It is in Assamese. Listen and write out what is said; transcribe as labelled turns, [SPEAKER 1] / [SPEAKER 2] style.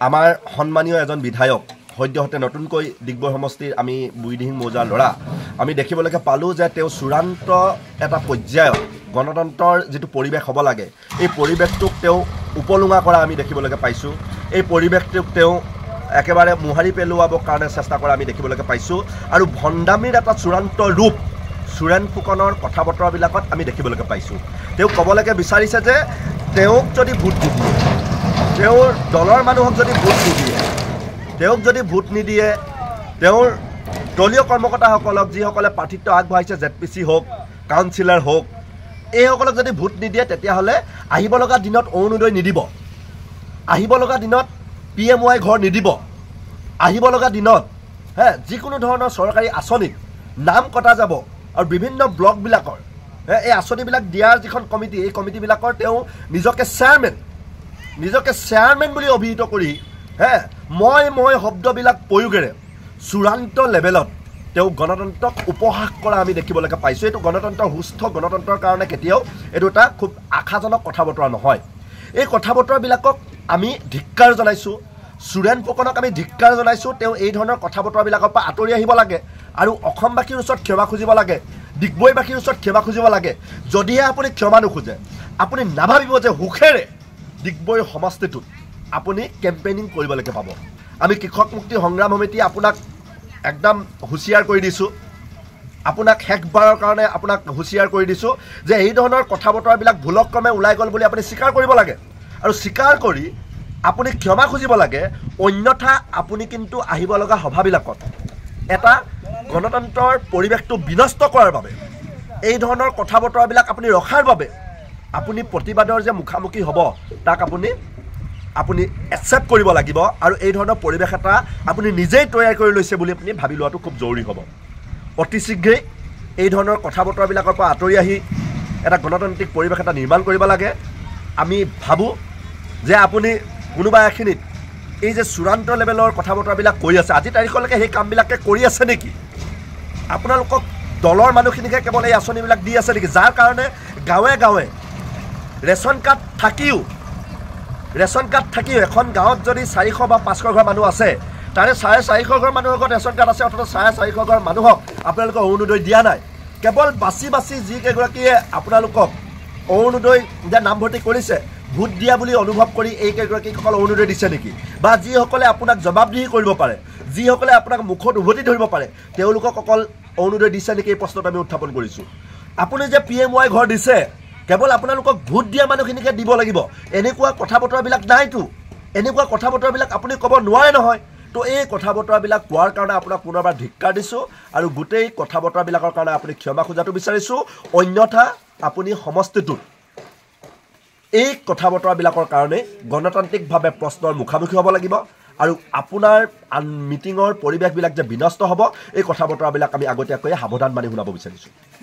[SPEAKER 1] আমাৰ সন্মানীয় এজন বিধায়ক সদ্যহতে নতুনকৈ ডিগবৈ সমষ্টিৰ আমি বুঢ়ীদিহিং মৌজাৰ ল'ৰা আমি দেখিবলৈকে পালোঁ যে তেওঁ চূড়ান্ত এটা পৰ্যায়ত গণতন্ত্ৰৰ যিটো পৰিৱেশ হ'ব লাগে এই পৰিৱেশটোক তেওঁ উপলুঙা কৰা আমি দেখিবলৈকে পাইছোঁ এই পৰিৱেশটোক তেওঁ একেবাৰে মোহাৰি পেলোৱাবৰ কাৰণে চেষ্টা কৰা আমি দেখিবলৈকে পাইছোঁ আৰু ভণ্ডামীৰ এটা চূড়ান্ত ৰূপ সুৰেণ ফুকনৰ কথা বতৰাবিলাকত আমি দেখিবলৈকে পাইছোঁ তেওঁ ক'বলৈকে বিচাৰিছে যে তেওঁক যদি ভোট নিদিয়ে তেওঁৰ দলৰ মানুহক যদি ভোট নিদিয়ে তেওঁক যদি ভোট নিদিয়ে তেওঁৰ দলীয় কৰ্মকৰ্তাসকলক যিসকলে প্ৰাৰ্থিত্ব আগবঢ়াইছে ZPC হওক কাউন্সিলৰ হওক এইসকলক যদি ভোট নিদিয়ে তেতিয়াহ'লে আহিব লগা দিনত অৰুণোদয় নিদিব আহিব লগা দিনত PMY ঘৰ নিদিব আহিব লগা দিনত যিকোনো ধৰণৰ চৰকাৰী আঁচনিত নাম কটা যাব আৰু বিভিন্ন ব্লকবিলাকৰ এই আঁচনিবিলাক দিয়াৰ যিখন কমিটি এই কমিটিবিলাকৰ তেওঁ নিজকে চেয়াৰমেন বুলি অভিহিত কৰি মই শব্দবিলাক প্ৰয়োগেৰে চূড়ান্ত লেভেলত তেওঁ গণতন্ত্ৰক উপহাস কৰা আমি দেখিবলৈকে পাইছোঁ এইটো গণতন্ত্ৰৰ সুস্থ গণতন্ত্ৰৰ কাৰণে কেতিয়াও এইটো এটা খুব আশাজনক কথা বতৰা নহয় এই কথা বতৰাবিলাকক আমি ধিক্কাৰ জনাইছোঁ সুৰেণ ফুকনক আমি ধিক্কাৰ জনাইছোঁ তেওঁ এই ধৰণৰ কথা বতৰাবিলাকৰ পৰা আঁতৰি আহিব লাগে আৰু অসমবাসীৰ ওচৰত ক্ষমা খুজিব লাগে ডিগবৈবাসীৰ ওচৰত ক্ষমা খুজিব লাগে যদিহে আপুনি ক্ষমা নোখোজে আপুনি নাভাবিব যে সুখেৰে ডিগবৈ সমষ্টিটোত আপুনি কেম্পেইনিং কৰিবলৈকে পাব আমি কৃষক মুক্তি সংগ্ৰাম সমিতি আপোনাক একদম হুঁচিয়াৰ কৰি দিছোঁ আপোনাক শেষবাৰৰ কাৰণে আপোনাক হুঁচিয়াৰ কৰি দিছোঁ যে এই ধৰণৰ কথা বতৰাবিলাক ভুলক্ৰমে ওলাই গ'ল বুলি আপুনি স্বীকাৰ কৰিব লাগে আৰু স্বীকাৰ কৰি আপুনি ক্ষমা খুজিব লাগে অন্যথা আপুনি কিন্তু আহিব লগা সভাবিলাকত এটা গণতন্ত্ৰৰ পৰিৱেশটো বিনষ্ট কৰাৰ বাবে এই ধৰণৰ কথা বতৰাবিলাক আপুনি ৰখাৰ বাবে আপুনি প্ৰতিবাদৰ যে মুখামুখি হ'ব তাক আপুনি একচেপ্ট কৰিব লাগিব আৰু এই ধৰণৰ পৰিৱেশ এটা আপুনি নিজেই তৈয়াৰ কৰি লৈছে বুলি আপুনি ভাবি লোৱাটো খুব জৰুৰী হ'ব অতি শীঘ্ৰেই এই ধৰণৰ কথা বতৰাবিলাকৰ পৰা আঁতৰি আহি এটা গণতান্ত্ৰিক পৰিৱেশ এটা নিৰ্মাণ কৰিব লাগে আমি ভাবোঁ যে আপুনি কোনোবা এখিনিত এই যে চূড়ান্ত লেভেলৰ কথা বতৰাবিলাক কৰি আছে আজি তাৰিখলৈকে সেই কামবিলাকে কৰি আছে নেকি আপোনালোকক দলৰ মানুহখিনিকে কেৱল এই আঁচনিবিলাক দি আছে নেকি যাৰ কাৰণে গাঁৱে গাঁৱে ৰেচন কাৰ্ড থাকিও এখন গাঁৱত যদি 400 বা 500 ঘৰ মানুহ আছে তাৰে 450 ঘৰ মানুহৰ ঘৰত ৰেচন কাৰ্ড আছে অথবা 450 ঘৰ মানুহক আপোনালোকক অৰুণোদয় দিয়া নাই কেৱল বাছি যিকেইগৰাকীয়ে আপোনালোকক অৰুণোদয় যে নামভৰ্তি কৰিছে ভোট দিয়া বুলি অনুভৱ কৰি এইকেইগৰাকীসকল অৰুণোদয় দিছে নেকি বা যিসকলে আপোনাক জবাবদিহি কৰিব পাৰে যিসকলে আপোনাক মুখত উভতি ধৰিব পাৰে তেওঁলোকক অকল অৰুণোদয় দিছে নেকি এই প্ৰশ্নটো আমি উত্থাপন কৰিছোঁ আপুনি যে PMY ঘৰ দিছে কেৱল আপোনালোকক ভোট দিয়া মানুহখিনিকে দিব লাগিব এনেকুৱা কথা বতৰাবিলাক নাইতো এনেকুৱা কথা বতৰাবিলাক আপুনি ক'ব নোৱাৰে নহয় তো এই কথা বতৰাবিলাক কোৱাৰ কাৰণে আপোনাক পুনৰবাৰ ধিক্কাৰ দিছোঁ আৰু গোটেই কথা বতৰাবিলাকৰ কাৰণে আপুনি ক্ষমা খোজাটো বিচাৰিছোঁ অন্যথা আপুনি সমষ্টিটোত এই কথা বতৰাবিলাকৰ কাৰণে গণতান্ত্ৰিকভাৱে প্ৰশ্নৰ মুখামুখি হ'ব লাগিব আৰু আপোনাৰ মিটিঙৰ পৰিৱেশবিলাক যে বিনষ্ট হ'ব এই কথা বতৰাবিলাক আমি আগতীয়াকৈ সাৱধান মানি শুনাব বিচাৰিছোঁ